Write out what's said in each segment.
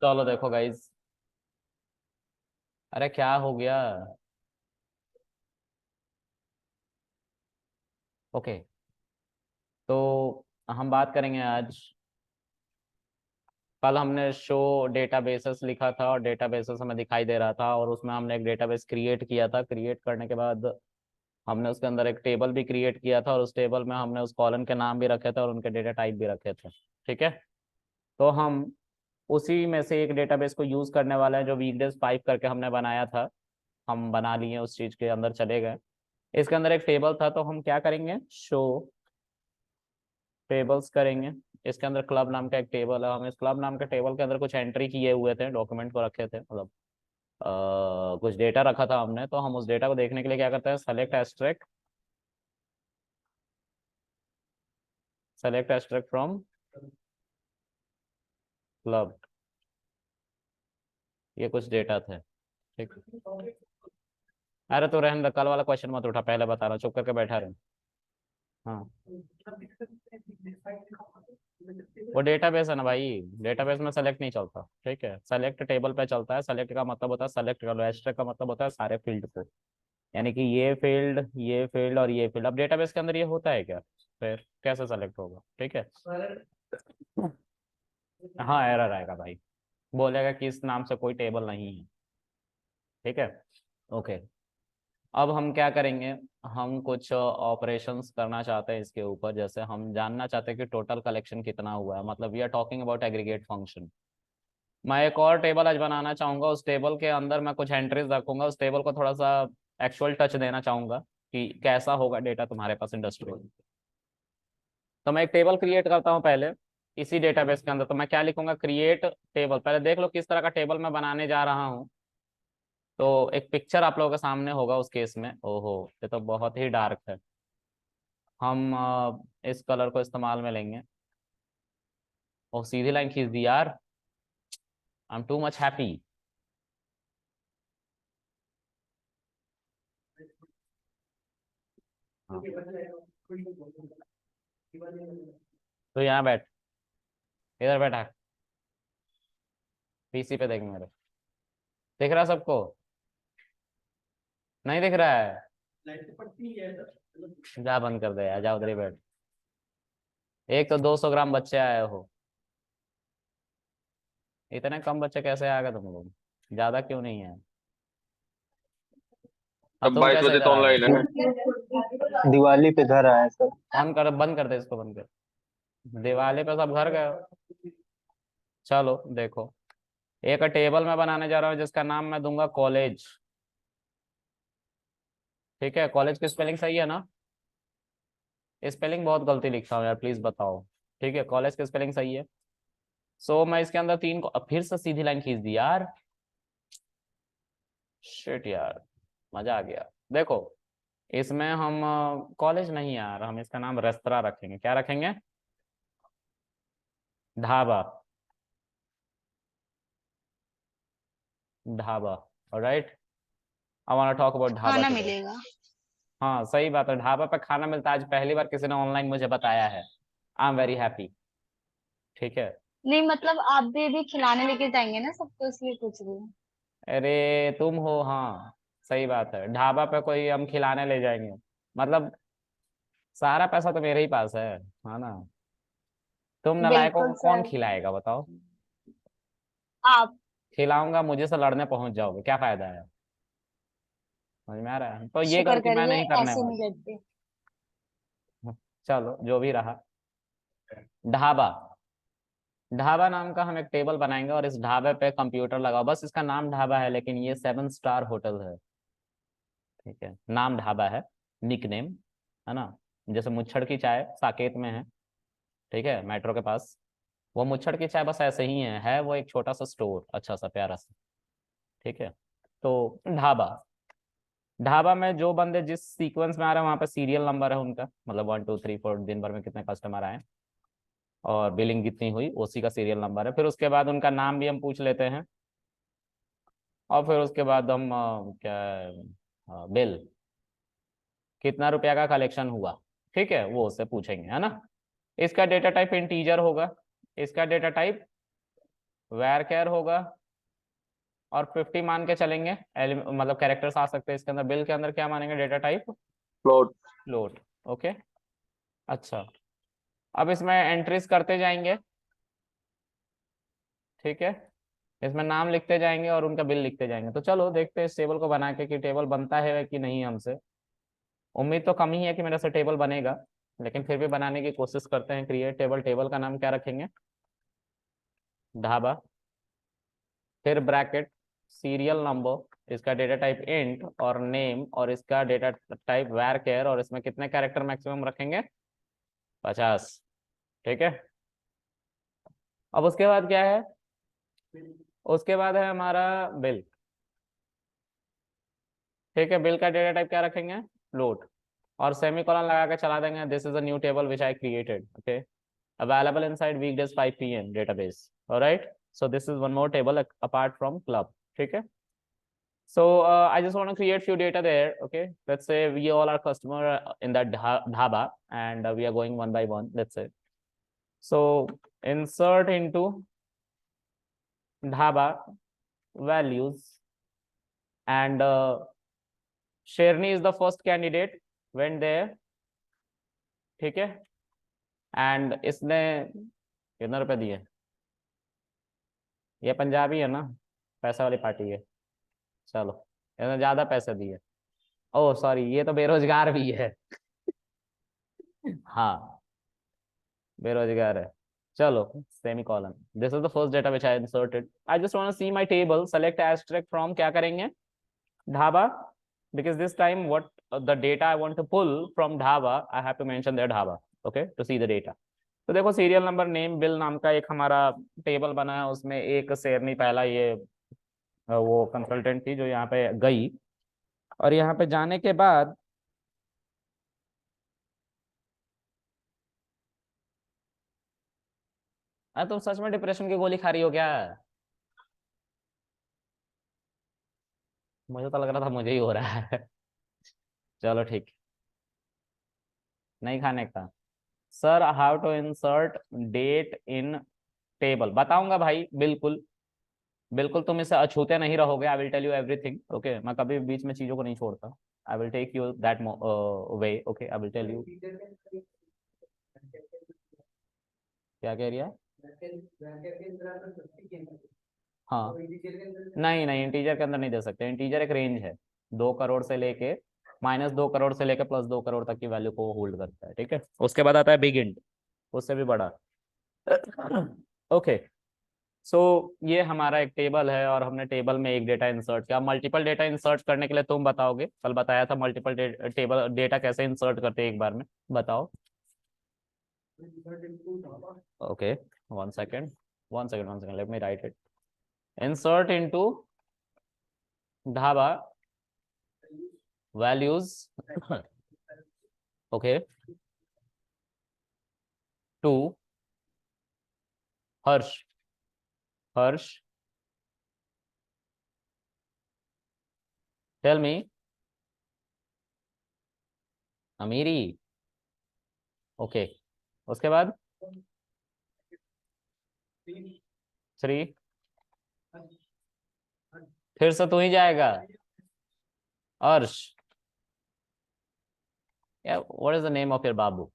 चलो देखो गाइज। अरे क्या हो गया? ओके। तो हम बात करेंगे आज। कल हमने शो डेटाबेसेस लिखा था और डेटाबेसेस हमें दिखाई दे रहा था, और उसमें हमने एक डेटाबेस क्रिएट किया था। क्रिएट करने के बाद हमने उसके अंदर एक टेबल भी क्रिएट किया था, और उस टेबल में हमने उस कॉलम के नाम भी रखे थे और उनके डेटा टाइप भी रखे थे। ठीक है। तो हम उसी में से एक डेटाबेस को यूज करने वाले हैं जो वीकडेज 5 करके हमने बनाया था। हम बना लिए, उस चीज के अंदर चले गए। इसके अंदर एक टेबल था, तो हम क्या करेंगे, शो टेबल्स करेंगे। इसके अंदर क्लब नाम का एक टेबल है। हम इस क्लब नाम के टेबल के अंदर कुछ एंट्री किए हुए थे, डॉक्यूमेंट को रखे थे, मतलब कुछ डेटा रखा था हमने। तो हम उस डेटा को देखने के लिए क्या करते हैं, सेलेक्ट एस्ट्रैक्ट फ्रॉम क्लब। ये कुछ डेटा थे। ठीक। अरे तो रहने दे, कल वाला क्वेश्चन मत उठा, पहले बता रहा हूँ, चुप करके बैठा रहे। हाँ, वो डेटाबेस है ना भाई, डेटाबेस में सेलेक्ट नहीं चलता। ठीक है, सेलेक्ट टेबल पे चलता है। सेलेक्ट का मतलब होता है सेलेक्ट कर लो, एस्ट्रैक्ट का मतलब होता है सारे फील्ड को, यानी कि ये फील्ड और ये फील्ड। अब डेटाबेस के अंदर ये होता है क्या? फिर कैसे सेलेक्ट होगा? ठीक है। हाँ, एरर आएगा भाई, बोलेगा कि इस नाम से कोई टेबल नहीं है। ठीक है। ओके। अब हम क्या करेंगे, हम कुछ ऑपरेशंस करना चाहते हैं इसके ऊपर। जैसे हम जानना चाहते हैं कि टोटल कलेक्शन कितना हुआ है, मतलब we are talking about aggregate function. मैं एक और टेबल आज बनाना चाहूंगा, उस टेबल के अंदर मैं कुछ एंट्रीज रखूंगा, उस टेबल को थोड़ा सा एक्चुअल टच देना चाहूंगा कि कैसा होगा डेटा तुम्हारे पास इंडस्ट्री में। तो मैं एक टेबल क्रिएट करता हूँ पहले इसी डेटाबेस के अंदर। तो मैं क्या लिखूंगा, क्रिएट टेबल। पहले देख लो किस तरह का टेबल मैं बनाने जा रहा हूँ। तो एक पिक्चर आप लोगों के सामने होगा उस केस में। ओहो, ये तो बहुत ही डार्क है। हम इस कलर को इस्तेमाल में लेंगे। और सीधी लाइन खींच दी यार, I am too much happy. तो यहाँ बैठ, इधर बैठा, पीसी पे देख मेरे। दिख रहा सबको? नहीं दिख रहा है? जा बंद कर दे यार, जा उधर ही बैठ। एक तो 200 ग्राम बच्चे आए हो, इतने कम बच्चे कैसे आ गए तुम लोग? ज्यादा क्यों नहीं है? अब अब तुम 22 कैसे बजे इधर तो आ गए? ऑनलाइन है। दिवाली पे घर आया सर। ऑन कर, बंद कर दे इसको, बंद कर। दिवाली पे सब घर गए। चलो देखो, एक टेबल मैं बनाने जा रहा हूँ जिसका नाम मैं दूंगा कॉलेज। ठीक है, कॉलेज की स्पेलिंग सही है ना? स्पेलिंग बहुत गलती लिखता हूँ यार, प्लीज बताओ। ठीक है, कॉलेज की स्पेलिंग सही है। सो मैं इसके अंदर तीन को अब फिर से सीधी लाइन खींच दी यार। शिट यार, मजा आ गया। देखो, इसमें हम कॉलेज नहीं यार, हम इसका नाम रेस्तरा रखेंगे। क्या रखेंगे? Dhaba. Dhaba. Alright, I want talk about dhaba खाना टुडे। मिलेगा। हाँ सही बात है, ढाबा पे खाना मिलता है। आज पहली बार किसी ने ऑनलाइन मुझे बताया है। I am very happy. ठीक है। नहीं मतलब आप भी अभी खिलाने लेके जाएंगे ना सबको, इसलिए पूछ रही हूँ। अरे तुम हो, हाँ सही बात है, ढाबा पे कोई हम खिलाने ले जाएंगे, मतलब सारा पैसा तो मेरे ही पास है ना? तुम नालायकों को बिल्कुल कौन सर। खिलाएगा बताओ? आप। खिलाऊंगा, मुझे से लड़ने पहुंच जाओगे, क्या फायदा है? समझ में आ रहा है? तो ये शुक्र गलती मैं करिए नहीं करने ऐसे वाला। नहीं करते। चलो जो भी रहा। ढाबा। ढाबा नाम का हम एक टेबल बनाएंगे, और इस ढाबे पे कंप्यूटर लगाओ। बस इसका नाम ढाबा है, लेकिन ये 7 स्टार होटल है। ठीक है, नाम ढाबा है, निक नेम, है ना? जैसे मुच्छड़ की चाय साकेत में है, ठीक है, मेट्रो के पास। वो मुच्छड़ की चाय बस ऐसे ही है वो एक छोटा सा स्टोर, अच्छा सा प्यारा सा। ठीक है। तो ढाबा। ढाबा में जो बंदे जिस सीक्वेंस में आ रहे हैं, वहां पे सीरियल नंबर है उनका, मतलब 1 2 3 4 दिन भर में कितने कस्टमर आए और बिलिंग कितनी हुई, उसी का सीरियल नंबर है। फिर उसके बाद उनका नाम भी हम पूछ लेते हैं, और फिर उसके बाद हम क्या बिल, कितना रुपया का कलेक्शन हुआ, ठीक है, वो उससे पूछेंगे, है ना? इसका डेटा टाइप इंटीजर होगा। इसका डेटा टाइप वेर केयर होगा, और 50 मान के चलेंगे, मतलब कैरेक्टर्स आ सकते हैं इसके अंदर। बिल के अंदर क्या मानेंगे, data type float. Float. Okay, अच्छा, अब इसमें एंट्रीज करते जाएंगे, ठीक है, इसमें नाम लिखते जाएंगे और उनका बिल लिखते जाएंगे। तो चलो देखते हैं इस टेबल को बना के कि टेबल बनता है कि नहीं हमसे। उम्मीद तो कम ही है कि मेरे से टेबल बनेगा, लेकिन फिर भी बनाने की कोशिश करते हैं। क्रिएट टेबल, टेबल का नाम क्या रखेंगे, ढाबा, फिर ब्रैकेट, सीरियल नंबर, इसका डेटा टाइप इंट, और नेम, और इसका डेटा टाइप वैर केयर, और इसमें कितने कैरेक्टर मैक्सिमम रखेंगे, 50, ठीक है। अब उसके बाद क्या है, उसके बाद है हमारा बिल, ठीक है। बिल का डेटा टाइप क्या रखेंगे, फ्लोट, और सेमीकोलन लगा के चला देंगे, this is a new table which I created, okay, available inside weekdays 5 p.m. database. All right. So this is one more table apart from club. ठीक है. So I just want to create few data there. Okay. Let's say we all are customer in that dhaba, and we are going one by one. Let's say. So insert into dhaba values, and Sherni is the first candidate went there. ठीक है. And इसने कितना रुपए दिए, ये पंजाबी है ना, पैसा वाली पार्टी है, चलो इसने ज्यादा पैसे दिए। ओह सॉरी, ये तो बेरोजगार भी है हाँ, बेरोजगार है। चलो, semicolon, this is the first data which I inserted. I just want to see my table, select asterisk from, क्या करेंगे, dhaba, because this time what the data I want to pull from dhaba, I have to mention their dhaba, okay, to see the data. तो देखो, serial number, name, bill नाम का एक हमारा table बना है, उसमें एक शेरनी पहला ये वो कंसल्टेंट थी जो यहाँ पे गई, और यहाँ पे जाने के बाद अरे तुम सच में डिप्रेशन की गोली खा रही हो क्या, मुझे तो लग रहा था मुझे ही हो रहा है चलो ठीक, नहीं खाने का। Sir how to insert date in table, बताऊंगा भाई, बिल्कुल बिल्कुल, तुम इससे अछूते नहीं रहोगे। I will tell you everything, okay, मैं कभी बीच में चीजों को नहीं छोड़ता। I will take you that way, okay, I will tell you. क्या कह रही है, हाँ, नहीं नहीं, इंटीजर के अंदर नहीं दे सकते, इंटीजर एक रेंज है, 2 करोड़ से लेके -2 करोड़ से लेके +2 करोड़ तक की वैल्यू को होल्ड करता है, ठीक है। उसके बाद आता है बिग इंट, उससे भी बड़ा ओके। सो ये हमारा एक टेबल है, और हमने टेबल में एक डेटा इंसर्ट किया। मल्टीपल डेटा इंसर्ट करने के लिए तुम बताओगे, कल बताया था मल्टीपल टेबल डेटा कैसे इंसर्ट करते हैं एक बार में, बताओ। Okay, one second, let me right it. insert into dhaba values okay, to harsh tell me अमीरी, ओके, उसके बाद 3, फिर से तू ही जाएगा, Arsh, what is the name of your बाबू,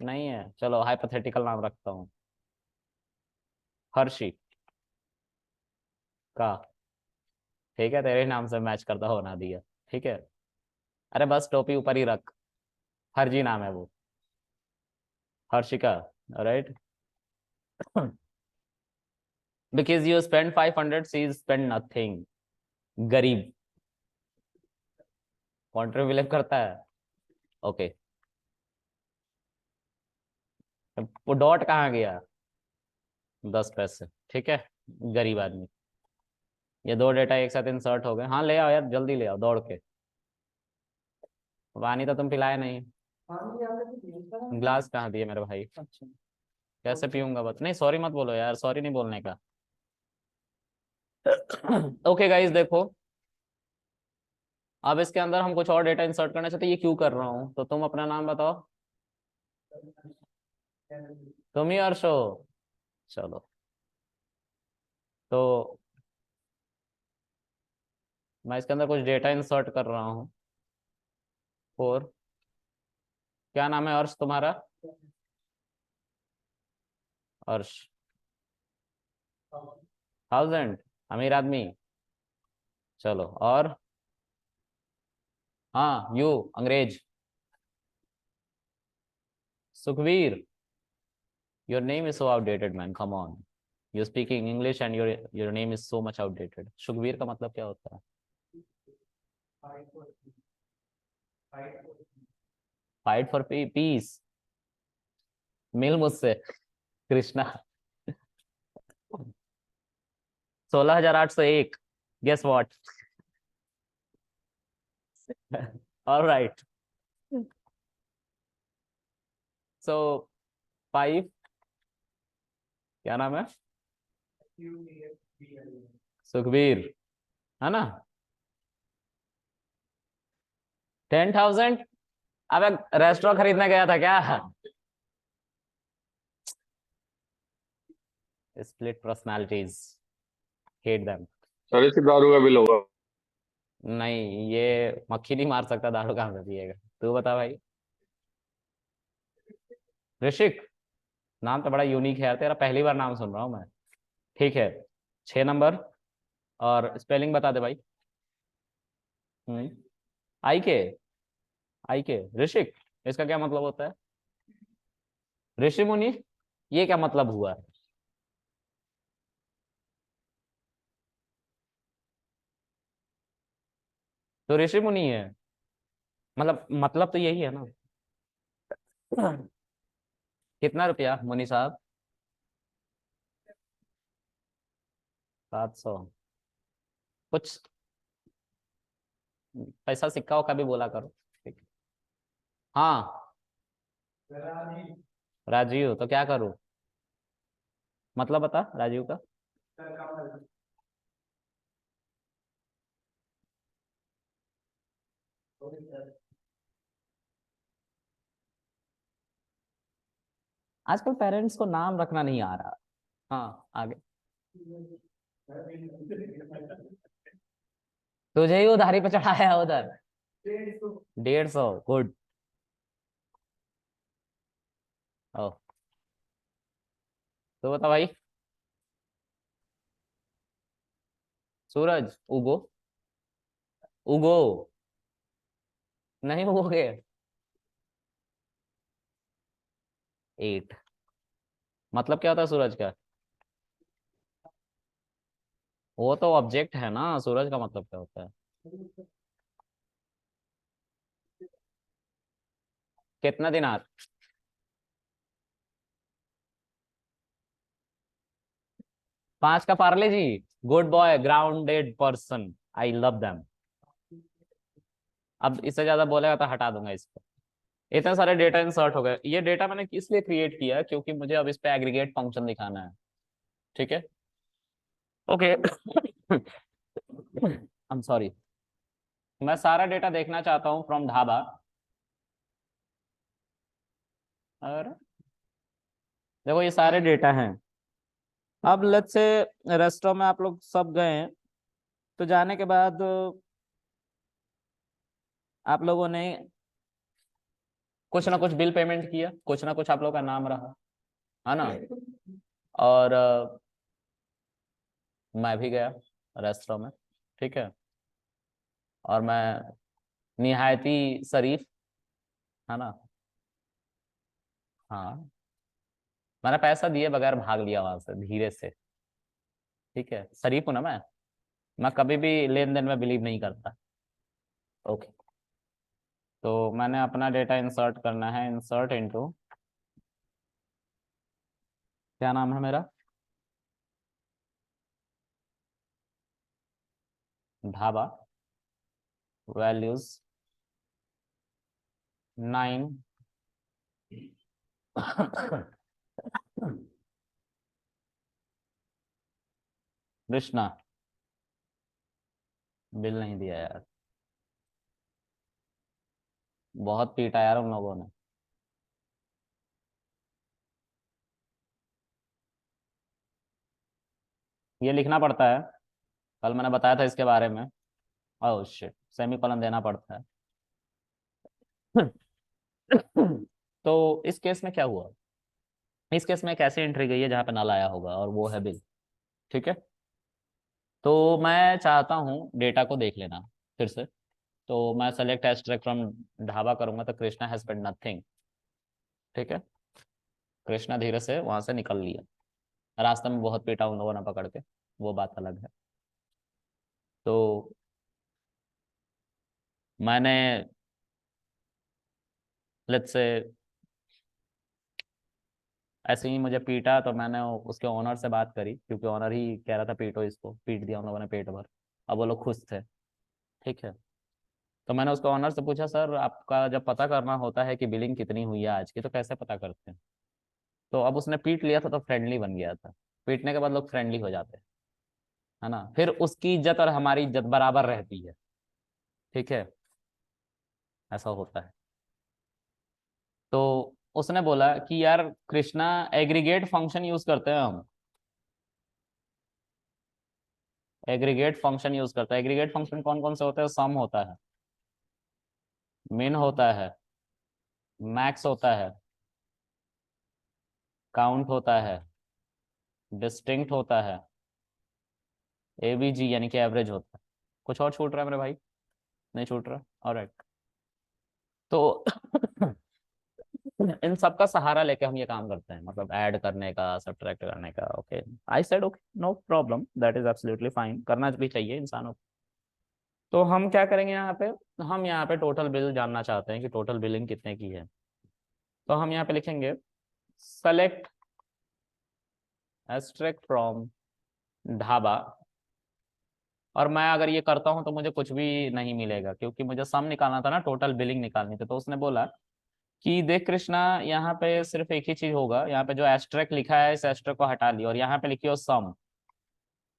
नहीं है, चलो हाइपोथेटिकल नाम रखता हूँ, हर्षी का, ठीक है, तेरे नाम से मैच करता होना दिया, ठीक है। अरे बस टोपी ऊपर ही रख, हरजी नाम है वो, Harshika, right because you spend 500, she spend nothing, गरीब, कॉन्ट्री बिलीव करता है, ओके। वो डॉट कहाँ गया, 10 पैसे, ठीक है, गरीब आदमी। ये 2 डेटा एक साथ इंसर्ट हो गए, हाँ ले आओ यार, जल्दी ले आओ दौड़ के, पानी तो तुम पिलाए नहीं, ग्लास कहाँ दिए मेरे भाई, कैसे पीऊंगा, बस नहीं, सॉरी मत बोलो यार, सॉरी नहीं बोलने का ओके गाइस, देखो अब इसके अंदर हम कुछ और डेटा इंसर्ट करना चाहते हैं। ये क्यों कर रहा हूँ, तो तुम अपना नाम बताओ, तुम ही अर्श हो, चलो तो मैं इसके अंदर कुछ डेटा इंसर्ट कर रहा हूँ। फोर, क्या नाम है अर्श तुम्हारा? अर्श। 1000, अमीर आदमी। चलो, और हाँ, यू अंग्रेज। Sukhvir, your name is so outdated man, come on. You speaking English and your name is so much outdated. Sukhvir का मतलब क्या होता है? Fight for peace. मिल मुझसे Krishna. 16801। Guess what? Alright. So 5, क्या नाम है? सुखबीर, है ना? 10,000। अबे रेस्टोरेंट खरीदने गया था क्या? Split personalities, hate them. Sir इसकी दारू का बिल होगा। नहीं, ये मक्खी नहीं मार सकता, दारू कहाँ से पिएगा? तू बता भाई। ऋषिक, नाम तो बड़ा यूनिक है यार तेरा, पहली बार नाम सुन रहा हूँ मैं। ठीक है, 6 नंबर। और स्पेलिंग बता दे भाई। आई के, आई के ऋषिक, इसका क्या मतलब होता है? ऋषि मुनि, ये क्या मतलब हुआ? तो ऋषि मुनि है, मतलब तो यही है ना। कितना रुपया मुनि साहब? 700। कुछ पैसा सिक्का का भी बोला करो। ठीक। हाँ, राजीव, तो क्या करूं? मतलब बता राजीव का। आजकल पेरेंट्स को नाम रखना नहीं आ रहा। हाँ, आगे। तुझे ही उधारी पे चढ़ाया है उधर। 150, गुड। ओ, तो बता भाई। सूरज, उगो। उगो, नहीं उगोगे। 8, मतलब क्या होता है सूरज का? वो तो ऑब्जेक्ट है ना, सूरज का मतलब क्या होता है? कितना दिनार? 5 का Parle G. Good boy, grounded person, I love them. अब इससे ज्यादा बोलेगा तो हटा दूंगा इसको। इतने सारे डेटा इंसर्ट हो गए। ये डेटा मैंने किस लिए क्रिएट किया है? क्योंकि मुझे अब इस पे एग्रीगेट फंक्शन दिखाना है। ठीक है, ओके। I am sorry. मैं सारा डेटा देखना चाहता हूँ फ्रॉम ढाबा। और देखो, ये सारे डेटा हैं। अब लेट्स से रेस्टोरेंट में आप लोग सब गए हैं, तो जाने के बाद आप लोगों ने कुछ ना कुछ बिल पेमेंट किया, कुछ ना कुछ आप लोगों का नाम रहा, है ना? और मैं भी गया रेस्टोरेंट में। ठीक है, और मैं निहायती शरीफ, है ना? हाँ, मैंने पैसा दिए बगैर भाग लिया वहां से धीरे से। ठीक है, शरीफ हूं ना मैं कभी भी लेन देन में बिलीव नहीं करता। ओके, तो मैंने अपना डेटा इंसर्ट करना है। इंसर्ट इनटू, क्या नाम है मेरा? ढाबा। वैल्यूज 9। कृष्णा, बिल नहीं दिया यार, बहुत पीटा यार उन लोगों ने। ये लिखना पड़ता है, कल मैंने बताया था इसके बारे में। ओह शिट, सेमीकोलन देना पड़ता है। तो इस केस में क्या हुआ, इस केस में एक ऐसी एंट्री गई है जहां पे नल आया होगा और वो है बिल। ठीक है, तो मैं चाहता हूँ डेटा को देख लेना फिर से। तो मैं सेलेक्ट एक्सट्रैक्ट फ्रॉम ढाबा करूंगा तो कृष्णा हैज पेड नथिंग। ठीक है, कृष्णा धीरे से वहां से निकल लिया, रास्ते में बहुत पीटा उन लोगों ने पकड़ के, वो बात अलग है। तो मैंने लेट्स से ऐसे ही मुझे पीटा तो मैंने उसके ओनर से बात करी, क्योंकि ओनर ही कह रहा था पीटो इसको, पीट दिया उन लोगों ने पेट भर। अब वो लोग खुश थे। ठीक है, तो मैंने उसको ओनर से पूछा, सर आपका जब पता करना होता है कि बिलिंग कितनी हुई है आज की तो कैसे पता करते हैं? तो अब उसने पीट लिया था तो फ्रेंडली बन गया था। पीटने के बाद लोग फ्रेंडली हो जाते हैं, है ना, फिर उसकी इज्जत और हमारी इज्जत बराबर रहती है। ठीक है, ऐसा होता है। तो उसने बोला कि यार कृष्णा, एग्रीगेट फंक्शन यूज करते हैं हम, एग्रीगेट फंक्शन यूज करते हैं। एग्रीगेट फंक्शन कौन कौन से होते हैं? सम होता है, मिन होता है, मैक्स होता है, काउंट होता है, डिस्टिंक्ट होता है, एबीजी यानी कि एवरेज होता है। कुछ और छूट रहा है मेरे भाई? नहीं छूट रहा, ऑलराइट। तो इन सब का सहारा लेके हम ये काम करते हैं, मतलब ऐड करने का, सब्ट्रैक्ट करने का। Okay, I said okay, no problem, that is absolutely fine, करना भी चाहिए इंसानों को। तो हम क्या करेंगे यहाँ पे, हम यहाँ पे टोटल बिल जानना चाहते हैं कि टोटल बिलिंग कितने की है। तो हम यहाँ पे लिखेंगे सेलेक्ट एक्सट्रैक्ट फ्रॉम ढाबा। और मैं अगर ये करता हूँ तो मुझे कुछ भी नहीं मिलेगा, क्योंकि मुझे सम निकालना था ना, टोटल बिलिंग निकालनी थी। तो उसने बोला कि देख कृष्णा, यहाँ पे सिर्फ एक ही चीज होगा, यहाँ पे जो एस्ट्रेक लिखा है इस एस्ट्रेक को हटा लियो और यहाँ पे लिखियो सम।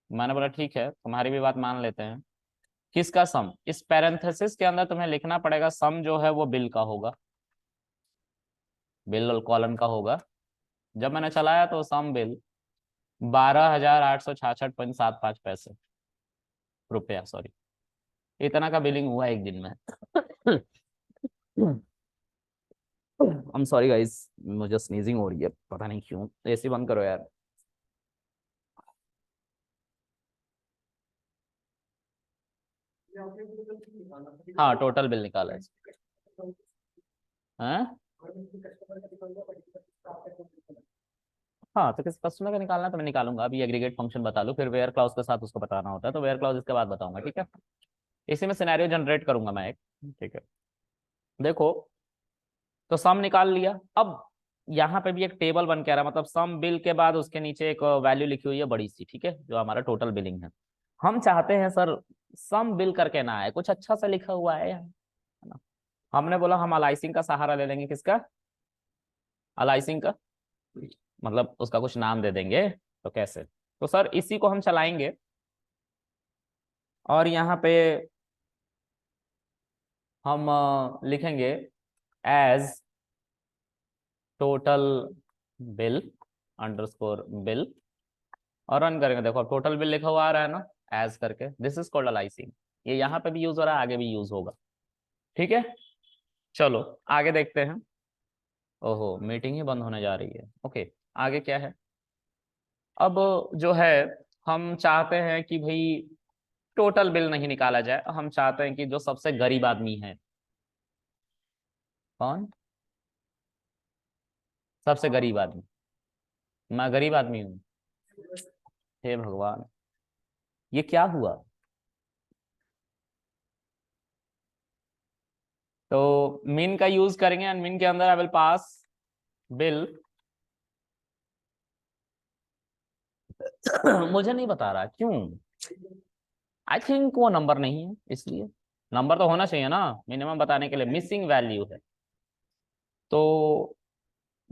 मैंने बोला ठीक है, तुम्हारी भी बात मान लेते हैं। किसका सम? इस पैरेंथेसिस के अंदर तुम्हें लिखना पड़ेगा, सम जो है वो बिल का होगा, बिल कॉलन का होगा। जब मैंने चलाया तो सम बिल 12,866.75 रुपया, सॉरी, इतना का बिलिंग हुआ एक दिन में। आई एम सॉरी गाइस, मुझे स्नीजिंग हो रही है, पता नहीं क्यों। एसी बंद करो यार। हाँ, टोटल बिल निकाला है। हाँ हाँ, तो किस कस्टमर का निकालना है तो मैं निकालूंगा। अभी एग्रीगेट फंक्शन बता लो, फिर वेयर क्लाउज के साथ उसको बताना होता है, तो वेयर क्लाउज इसके बाद बताऊंगा। ठीक है, इसी में सिनेरियो जनरेट करूंगा मैं एक। ठीक है, देखो, तो सम निकाल लिया। अब यहाँ पे भी एक टेबल बन के आ रहा है, मतलब सम बिल के बाद उसके नीचे एक वैल्यू लिखी हुई है बड़ी सी, ठीक है, जो हमारा टोटल बिलिंग है। हम चाहते हैं सर सम बिल करके ना आए, कुछ अच्छा सा लिखा हुआ है यहाँ, है ना। हमने बोला हम अलाइसिंग का सहारा ले लेंगे। किसका? अलाइसिंग का, मतलब उसका कुछ नाम दे देंगे। तो कैसे? तो सर इसी को हम चलाएंगे और यहाँ पे हम लिखेंगे as total bill underscore bill और रन करेंगे। देखो टोटल बिल लिखा हुआ आ रहा है ना, एज करके, दिस इज कॉल्ड अलाइसिंग। ये यहाँ पे भी यूज हो रहा है, आगे भी यूज होगा। ठीक है, चलो आगे देखते हैं। ओहो, मीटिंग ही बंद होने जा रही है। ओके, आगे क्या है? अब जो है, हम चाहते हैं कि भाई टोटल बिल नहीं निकाला जाए, हम चाहते हैं कि जो सबसे गरीब आदमी है, कौन? सबसे गरीब आदमी। मैं गरीब आदमी हूँ? हे भगवान, ये क्या हुआ? तो मिन का यूज करेंगे एंड मिन के अंदर आई विल पास बिल। मुझे नहीं बता रहा क्यों, आई थिंक वो नंबर नहीं है, इसलिए नंबर तो होना चाहिए ना मिनिमम बताने के लिए। मिसिंग वैल्यू है, तो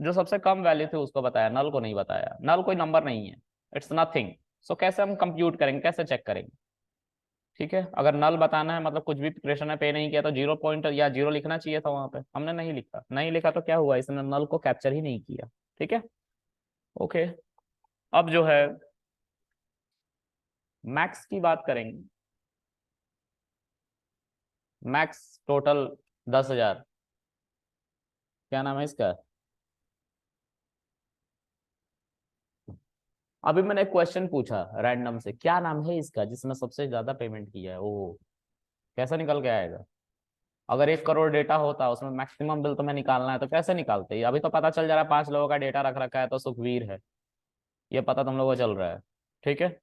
जो सबसे कम वैल्यू थी उसको बताया, नल को नहीं बताया। नल कोई नंबर नहीं है, इट्स नथिंग। सो कैसे हम कंप्यूट करेंगे, कैसे चेक करेंगे? ठीक है, अगर नल बताना है मतलब कुछ भी कृष्ण ने पे नहीं किया तो 0 पॉइंट या 0 लिखना चाहिए था वहां पे, हमने नहीं लिखा। नहीं लिखा तो क्या हुआ, इसने नल को कैप्चर ही नहीं किया। ठीक है, ओके। अब जो है मैक्स की बात करेंगे। Max total 10,000। क्या नाम है इसका? अभी मैंने एक क्वेश्चन पूछा रैंडम से, क्या नाम है इसका जिसने सबसे ज्यादा पेमेंट किया है, वो कैसा निकल के आएगा? अगर 1 करोड़ डेटा होता उसमें मैक्सिमम बिल तुम्हें निकालना है तो कैसे निकालते? अभी तो पता चल जा रहा है 5 लोगों का डेटा रख रखा है तो सुखवीर है, ये पता तुम लोगों को चल रहा है, ठीक है।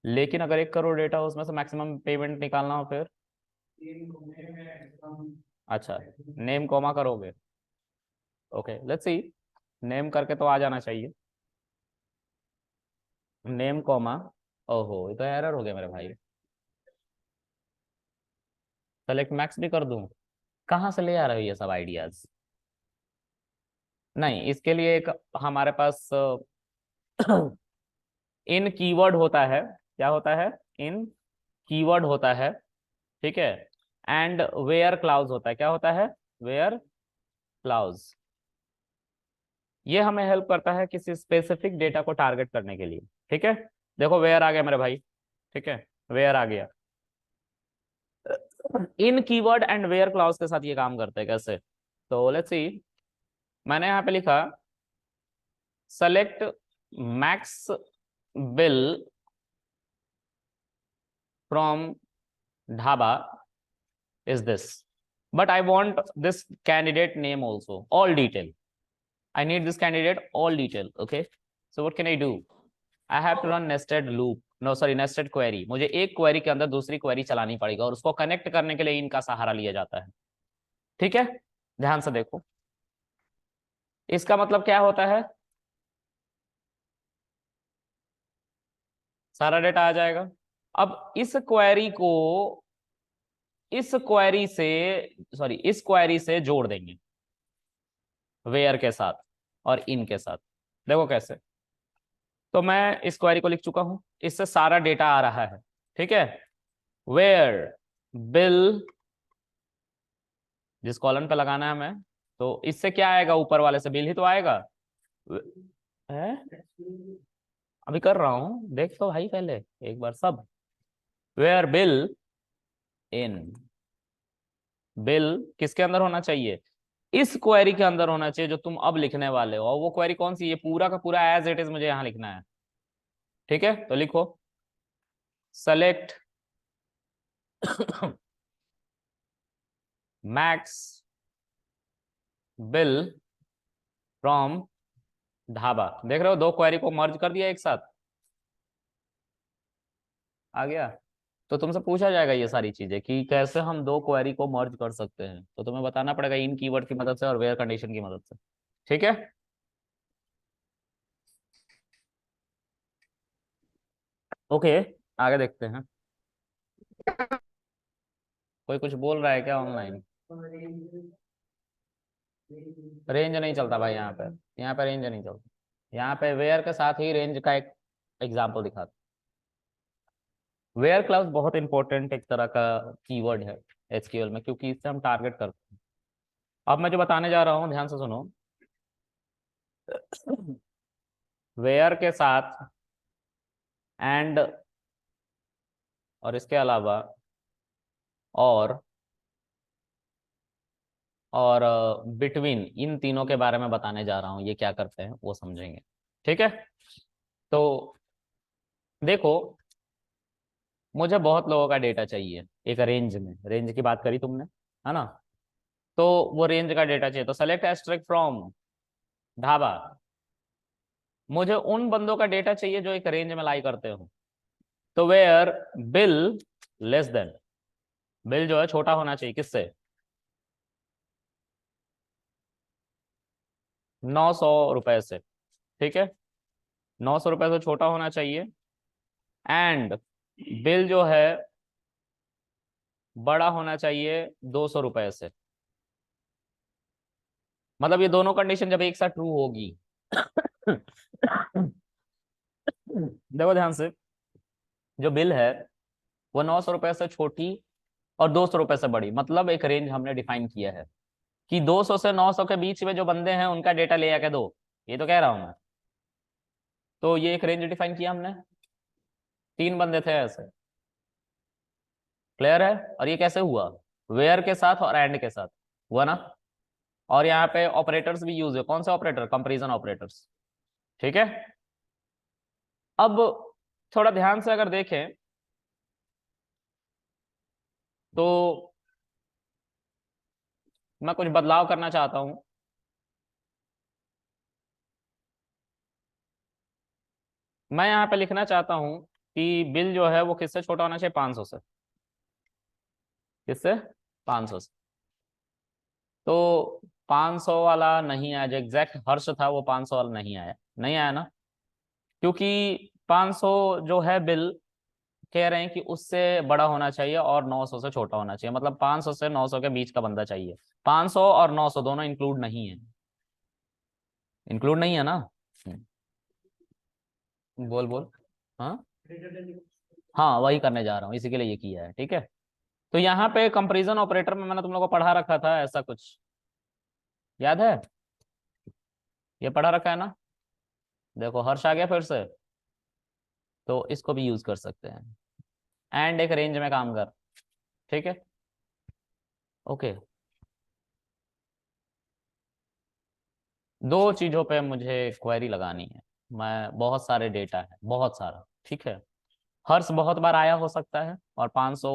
लेकिन अगर 1 करोड़ डेटा हो उसमें से मैक्सिमम पेमेंट निकालना हो फिर? अच्छा, नेम कॉमा करोगे? Okay let's see. नेम करके तो आ जाना चाहिए, नेम कॉमा। ओहो, ये तो एरर हो गया मेरे भाई। सेलेक्ट मैक्स भी कर दूं? कहाँ से ले आ रहे हो ये सब आइडियाज? नहीं, इसके लिए एक हमारे पास इन कीवर्ड होता है। क्या होता है? इन कीवर्ड होता है, ठीक है। एंड वेयर क्लाउज होता है। क्या होता है? Where clause. ये हमें हेल्प करता है किसी स्पेसिफिक डेटा को टारगेट करने के लिए, ठीक है। देखो वेयर आ गया मेरे भाई, ठीक है, वेयर आ गया। इन कीवर्ड एंड वेयर क्लाउज के साथ ये काम करते हैं कैसे? तो लेट्स सी, मैंने यहाँ पे लिखा select max bill from dhaba is this, but I want this candidate name also, all detail. I need this candidate all detail. Okay, so what can I do? I have to run nested loop, no sorry, nested query. मुझे एक query के अंदर दूसरी query चलानी पड़ेगी और उसको connect करने के लिए इनका सहारा लिया जाता है, ठीक है। ध्यान से देखो, इसका मतलब क्या होता है? सारा डेटा आ जाएगा। अब इस क्वेरी से जोड़ देंगे वेयर के साथ और इन के साथ। देखो कैसे। तो मैं इस क्वेरी को लिख चुका हूं, इससे सारा डेटा आ रहा है, ठीक है। वेयर बिल, जिस कॉलम पे लगाना है हमें, तो इससे क्या आएगा? ऊपर वाले से बिल ही तो आएगा है? अभी कर रहा हूं, देख तो भाई पहले एक बार सब। वेयर बिल इन, बिल किसके अंदर होना चाहिए? इस क्वेरी के अंदर होना चाहिए जो तुम अब लिखने वाले हो। और वो क्वेरी कौन सी? ये पूरा का पूरा एज इट इज मुझे यहां लिखना है, ठीक है। तो लिखो select max bill from dhaba. देख रहे हो, दो क्वेरी को मर्ज कर दिया एक साथ, आ गया। तो तुमसे पूछा जाएगा ये सारी चीजें कि कैसे हम दो क्वेरी को मर्ज कर सकते हैं, तो तुम्हें बताना पड़ेगा इन कीवर्ड की मदद से और वेयर कंडीशन की मदद से, ठीक है। ओके, आगे देखते हैं। कोई कुछ बोल रहा है क्या ऑनलाइन? रेंज नहीं चलता भाई यहाँ पे, यहाँ पे रेंज नहीं चलता। यहाँ पे वेयर के साथ ही रेंज का एक एग्जाम्पल दिखाता। वेयर क्लाउज बहुत इंपॉर्टेंट एक तरह का कीवर्ड है एसक्यूएल में, क्योंकि इससे हम टारगेट करते हैं। अब मैं जो बताने जा रहा हूँ ध्यान से सुनो। वेयर के साथ एंड और इसके अलावा और और बिटवीन, इन तीनों के बारे में बताने जा रहा हूँ। ये क्या करते हैं वो समझेंगे, ठीक है। तो देखो, मुझे बहुत लोगों का डेटा चाहिए एक रेंज में, रेंज की बात करी तुमने, है ना। तो वो रेंज का डेटा चाहिए, तो सेलेक्ट एस्ट्रिक फ्रॉम ढाबा। मुझे उन बंदों का डेटा चाहिए जो एक रेंज में लाई करते हो। तो where bill less than, bill जो है छोटा होना चाहिए किससे? 900 रुपए से, ठीक है। 900 रुपए से छोटा होना चाहिए। एंड बिल जो है बड़ा होना चाहिए 200 रुपए से। मतलब ये दोनों कंडीशन जब एक साथ ट्रू होगी देखो ध्यान से, जो बिल है वो 900 रुपए से छोटी और 200 रुपए से बड़ी, मतलब एक रेंज हमने डिफाइन किया है कि 200 से 900 के बीच में जो बंदे हैं उनका डेटा ले आके दो। ये तो कह रहा हूं मैं। तो ये एक रेंज डिफाइन किया हमने। 3 बंदे थे ऐसे। क्लियर है? और ये कैसे हुआ? वेयर के साथ और एंड के साथ हुआ ना। और यहाँ पे ऑपरेटर्स भी यूज है। कौन से ऑपरेटर? Comparison operators. ठीक है। अब थोड़ा ध्यान से अगर देखें तो मैं कुछ बदलाव करना चाहता हूं। मैं यहाँ पे लिखना चाहता हूं कि बिल जो है वो किससे छोटा होना चाहिए? 500 से। किससे? 500 से। तो 500 वाला नहीं आया, जो एग्जैक्ट हर्ष था वो 500 वाला नहीं आया। नहीं आया ना, क्योंकि 500 जो है बिल कह रहे हैं कि उससे बड़ा होना चाहिए और 900 से छोटा होना चाहिए। मतलब 500 से 900 के बीच का बंदा चाहिए। 500 और 900 दोनों इंक्लूड नहीं है। इंक्लूड नहीं है ना। बोल बोल। हाँ हाँ, वही करने जा रहा हूँ, इसी के लिए ये किया है। ठीक है। तो यहाँ पे कंपैरिजन ऑपरेटर में मैंने तुम लोगों को पढ़ा रखा था ऐसा कुछ, याद है? ये पढ़ा रखा है ना। देखो हर्ष आ गया फिर से, तो इसको भी यूज कर सकते हैं। एंड एक रेंज में काम कर। ठीक है। ओके। दो चीजों पे मुझे क्वेरी लगानी है। मैं बहुत सारे डेटा है, बहुत सारा। ठीक है। हर्ष बहुत बार आया हो सकता है और 500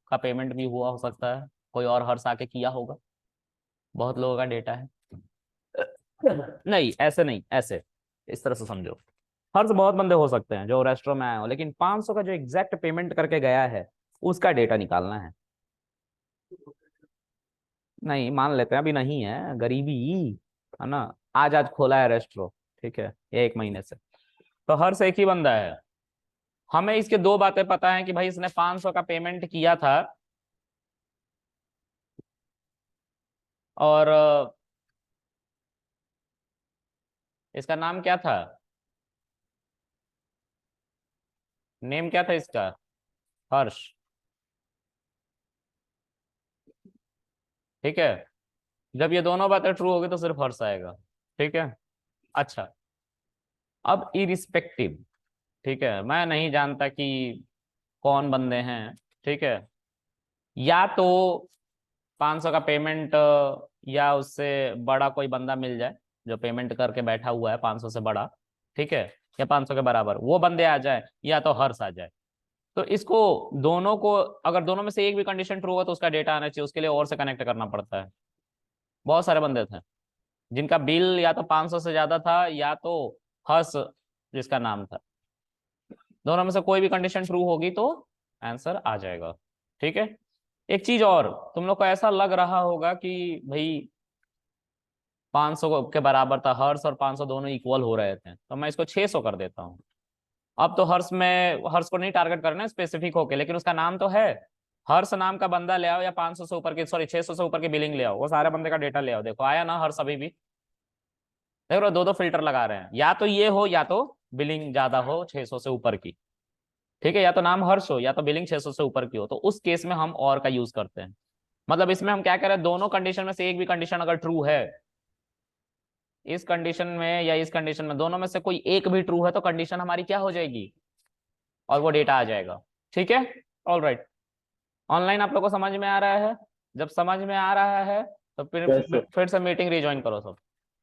का पेमेंट भी हुआ हो सकता है। कोई और हर्ष आके किया होगा। बहुत लोगों का डेटा है। नहीं ऐसे नहीं, ऐसे इस तरह से समझो। हर्ष बहुत बंदे हो सकते हैं जो रेस्टोरेंट में आए हो, लेकिन 500 का जो एग्जैक्ट पेमेंट करके गया है उसका डेटा निकालना है। नहीं मान लेते हैं अभी नहीं है, गरीबी है ना। आज आज खोला है रेस्टोरेंट। ठीक है, ये 1 महीने से। तो हर्ष एक ही बंदा है। हमें इसके दो बातें पता है कि भाई इसने 500 का पेमेंट किया था और इसका नाम क्या था? नेम क्या था इसका? हर्ष। ठीक है। जब ये दोनों बातें ट्रू होगी तो सिर्फ हर्ष आएगा। ठीक है। अच्छा, अब इरिस्पेक्टिव, ठीक है, मैं नहीं जानता कि कौन बंदे हैं। ठीक है। या तो 500 का पेमेंट या उससे बड़ा कोई बंदा मिल जाए जो पेमेंट करके बैठा हुआ है 500 से बड़ा। ठीक है। या 500 के बराबर वो बंदे आ जाए, या तो हर्ष आ जाए। तो इसको दोनों को, अगर दोनों में से एक भी कंडीशन ट्रू हो तो उसका डेटा आना चाहिए। उसके लिए और से कनेक्ट करना पड़ता है। बहुत सारे बंदे थे जिनका बिल या तो 500 से ज्यादा था, या तो हर्ष जिसका नाम था। दोनों में से कोई भी कंडीशन ट्रू होगी तो आंसर आ जाएगा। ठीक है। एक चीज और, तुम लोग को ऐसा लग रहा होगा कि भाई 500 के बराबर था हर्ष और 500 दोनों इक्वल हो रहे थे, तो मैं इसको 600 कर देता हूँ। अब तो हर्ष को नहीं टारगेट करना है स्पेसिफिक होके, लेकिन उसका नाम तो है। हर्ष नाम का बंदा ले आओ, या 500 से ऊपर की, सॉरी 600 से ऊपर की बिलिंग ले आओ, वो सारे बंदे का डेटा ले आओ। देखो आया ना हर्ष अभी भी। देख रहे हो, दो दो फिल्टर लगा रहे हैं। या तो ये हो, या तो बिलिंग ज्यादा हो 600 से ऊपर की। ठीक है। या तो नाम हर्ष हो, या तो बिलिंग 600 से ऊपर की हो, तो उस केस में हम और का यूज करते हैं। मतलब इसमें हम क्या कह रहे हैं, दोनों कंडीशन में से एक भी कंडीशन अगर ट्रू है, इस कंडीशन में या इस कंडीशन में, दोनों में से कोई एक भी ट्रू है, तो कंडीशन हमारी क्या हो जाएगी और वो डेटा आ जाएगा। ठीक है। All right. ऑनलाइन आप लोग को समझ में आ रहा है? जब समझ में आ रहा है तो यस सर। फिर से मीटिंग रिज्वाइन करो सब।